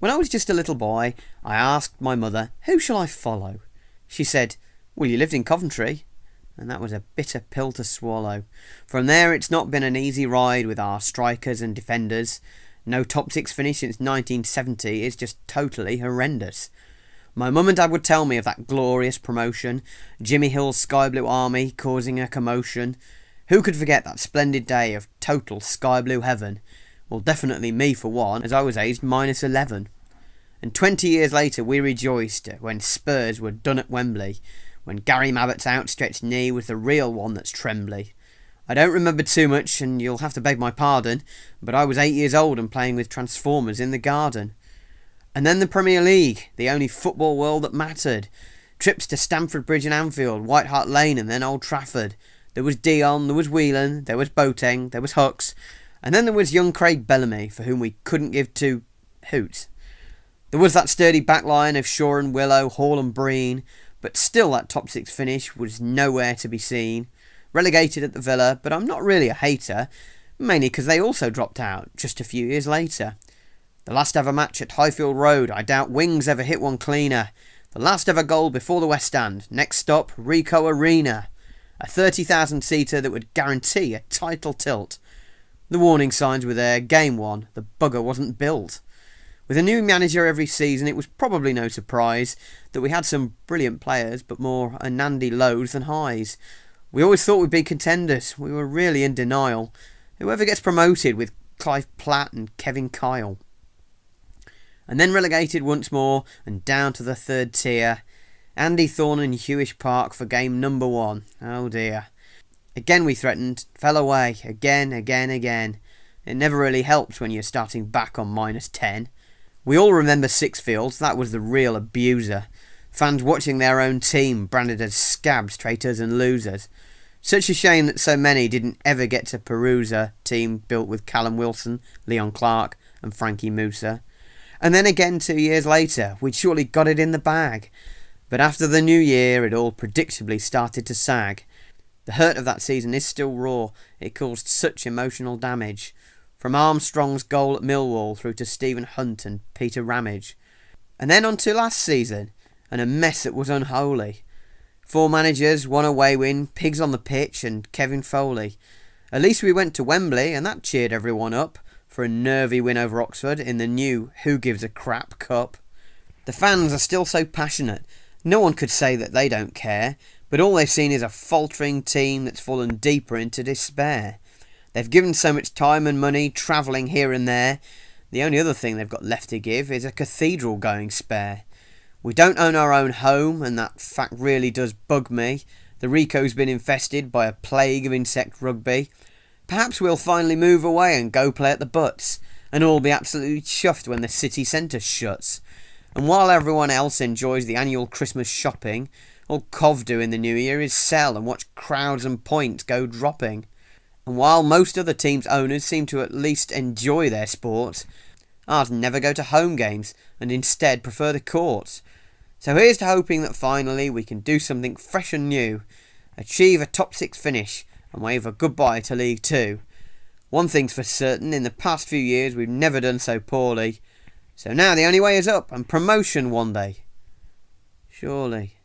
When I was just a little boy, I asked my mother, "Who shall I follow?" She said, "Well, you lived in Coventry." And that was a bitter pill to swallow. From there, it's not been an easy ride with our strikers and defenders. No top six finish since 1970 is just totally horrendous. My mum and dad would tell me of that glorious promotion, Jimmy Hill's Sky Blue Army causing a commotion. Who could forget that splendid day of total sky blue heaven? Well, definitely me for one, as I was aged -11. And 20 years later we rejoiced when Spurs were done at Wembley, when Gary Mabbutt's outstretched knee was the real one that's trembly. I don't remember too much, and you'll have to beg my pardon, but I was 8 years old and playing with Transformers in the garden. And then the Premier League, the only football world that mattered. Trips to Stamford Bridge and Anfield, White Hart Lane and then Old Trafford. There was Dion, there was Whelan, there was Boateng, there was Hucks, and then there was young Craig Bellamy, for whom we couldn't give two hoots. There was that sturdy backline of Shaw and Willow, Hall and Breen, but still that top six finish was nowhere to be seen. Relegated at the Villa, but I'm not really a hater, mainly because they also dropped out just a few years later. The last ever match at Highfield Road, I doubt Wings ever hit one cleaner. The last ever goal before the West Stand, next stop Ricoh Arena. A 30,000-seater that would guarantee a title tilt. The warning signs were there, game one, the bugger wasn't built. With a new manager every season, it was probably no surprise that we had some brilliant players, but more Anandi lows than highs. We always thought we'd be contenders. We were really in denial. Whoever gets promoted with Clive Platt and Kevin Kyle. And then relegated once more and down to the third tier. Andy Thorne and Hewish Park for game number 1. Oh dear. Again we threatened, fell away, again. It never really helps when you're starting back on -10. We all remember Sixfields, that was the real abuser. Fans watching their own team branded as scabs, traitors and losers. Such a shame that so many didn't ever get to peruse a team built with Callum Wilson, Leon Clark and Frankie Musa. And then again 2 years later, we'd surely got it in the bag. But after the new year, it all predictably started to sag. The hurt of that season is still raw. It caused such emotional damage. From Armstrong's goal at Millwall through to Stephen Hunt and Peter Ramage. And then on to last season, and a mess that was unholy. 4 managers, 1 away win, pigs on the pitch and Kevin Foley. At least we went to Wembley and that cheered everyone up for a nervy win over Oxford in the new Who Gives a Crap Cup. The fans are still so passionate. No one could say that they don't care, but all they've seen is a faltering team that's fallen deeper into despair. They've given so much time and money travelling here and there. The only other thing they've got left to give is a cathedral going spare. We don't own our own home, and that fact really does bug me. The Rico's been infested by a plague of insect rugby. Perhaps we'll finally move away and go play at the Butts, and all be absolutely chuffed when the city centre shuts. And while everyone else enjoys the annual Christmas shopping, all Cov do in the new year is sell and watch crowds and points go dropping. And while most other teams' owners seem to at least enjoy their sport, ours never go to home games and instead prefer the courts. So here's to hoping that finally we can do something fresh and new, achieve a top 6 finish and wave a goodbye to League 2. One thing's for certain, in the past few years we've never done so poorly. So now the only way is up and promotion one day. Surely.